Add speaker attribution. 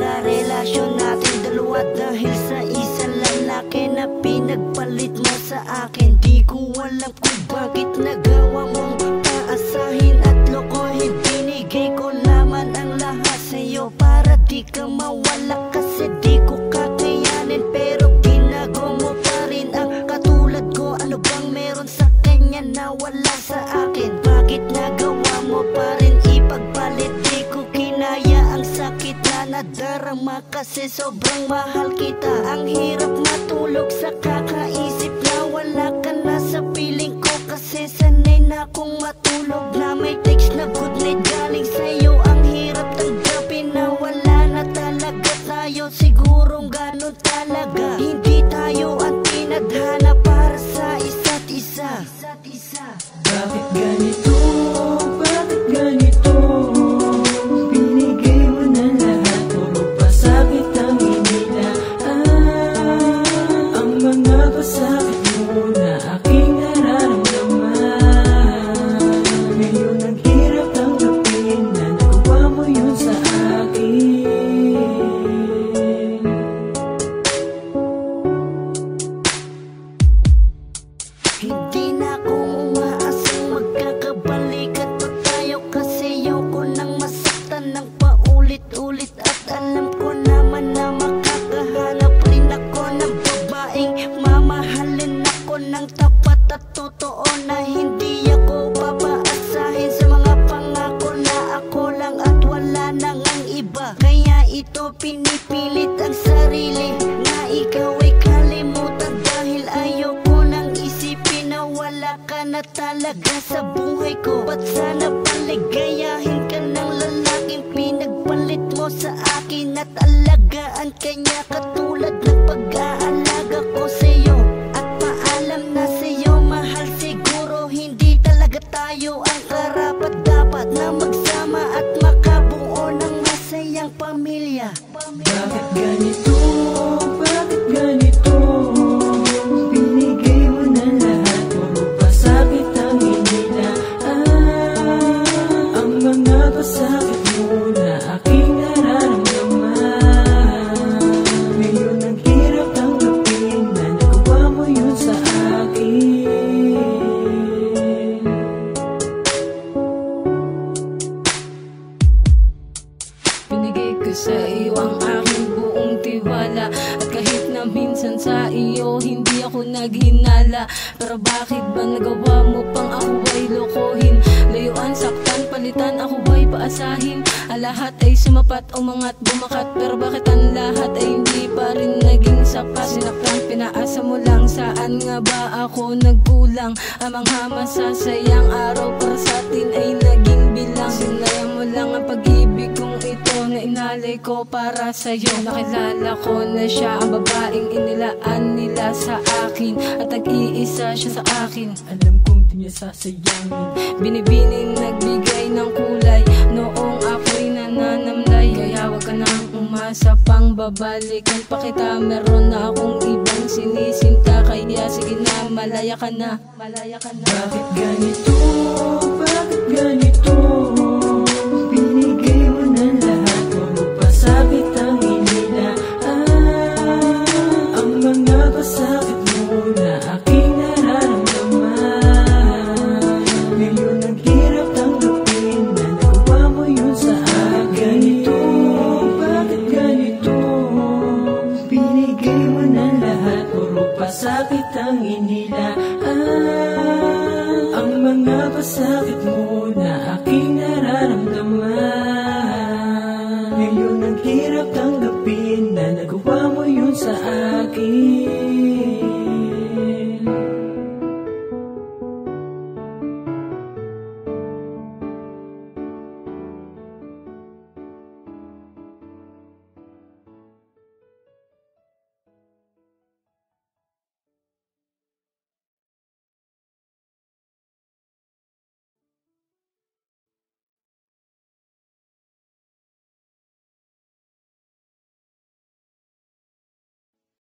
Speaker 1: nasira relasyon natin dalawa dahil sa isang lalaki na pinagpalit mo sa akin. Di ko alam kung bakit nagawa mong paasahin at lokohin. Binigay ko naman ang lahat sa'yo para di ka mawala, kasi di ko kakayanin. Pero ginagawa mo pa rin ang katulad ko. Ano bang meron sa kanya na wala sa akin? Bakit nagawa mo pa rin ipagpalit? Di ko kinaya ang sakit na nadarama, kasi sobrang mahal kita. Ang hirap matulog sa kakaisip na wala ka na sa piling ko, kasi sanay na akong matulog na may text na good night galing sa'yo. Ang hirap tanggapin na wala na talaga tayo. Sigurong ganun talaga, hindi tayo ang tinadhana para sa isa't isa.
Speaker 2: Bakit ganito? Bakit ganito? Binigay mo na lahat, puro pasakit ang inilaan. Ang mga pasakit mo na aking nararamdaman. Ngayon ang hirap tanggapin na nagawa mo yun sa akin.
Speaker 1: Hindi na ako umaasang magkakabalikan pa tayo, kasi ayoko nang masaktan ng paulit-ulit. At alam ko naman na makakahanap rin ako ng babaeng mamahalin ako ng tapat at totoo, na hindi ako papaasahin sa mga pangako na ako lang at wala nang ang iba. Kaya ito pinipilit ang sarili na ikaw ay kalimutan, dahil ayoko nang isipin na wala ka na talaga sa buhay ko. Ba't sana paligayahin ka ng lalaking pinagpalit mo sa akin, at alagaan kanya katulad ng pag-aalaga ko sa'yo. At paalam na sa'yo, mahal, siguro hindi talaga tayo ang karapat dapat na magsama at makabuo ng masayang pamilya.
Speaker 2: Bakit ganito? Bakit ganito? Binigay mo na lahat, puro pasakit ang inilaan. Ang mga pasakit mo na aking nararamdaman. Ngayon ang hirap tanggapin na nagawa mo yun sa akin. Binigay ko sa iyo ang aking buong tiwala, at kahit na minsan sa iyo hindi ako naghinala. Pero bakit ba nagawa mo pang ako ay lokohin? Layuan, saktan, palitan, ako ay paasahin. Ang lahat ay sumapat, umangat, bumakat, pero bakit ang lahat ay hindi pa rin naging sapat? Sinaktan, pinaasa mo lang, saan nga ba ako nagkulang? Amang hama sa sayang araw para sa atin ay naging bilang. Sinayang mo lang ang pag-ibig kong ito na inalay ko para sa'yo. Nakilala ko na siya ang babaeng inilaan nila sa akin, at nag-iisa siya sa akin. Alam kong di niya sasayangin. Binibining nagbigay ng kulay noong ako'y nananamlay. Kaya wag ka nang umasa pang babalikan pa kita. Meron na akong ibang sinisinta, kaya sige na, malaya ka na. Bakit ganito? Bakit ganito? Binigay mo na lahat, puro pasakit ang inilaan. Ang mga pasakit mo na aking nararamdaman. Ngayon ang hirap tanggapin na nagawa mo yun sa akin. Ganito, bakit ganito? Binigay mo na lahat, puro pasakit ang inilaan. Ang mga pasakit mo na aking nararamdaman.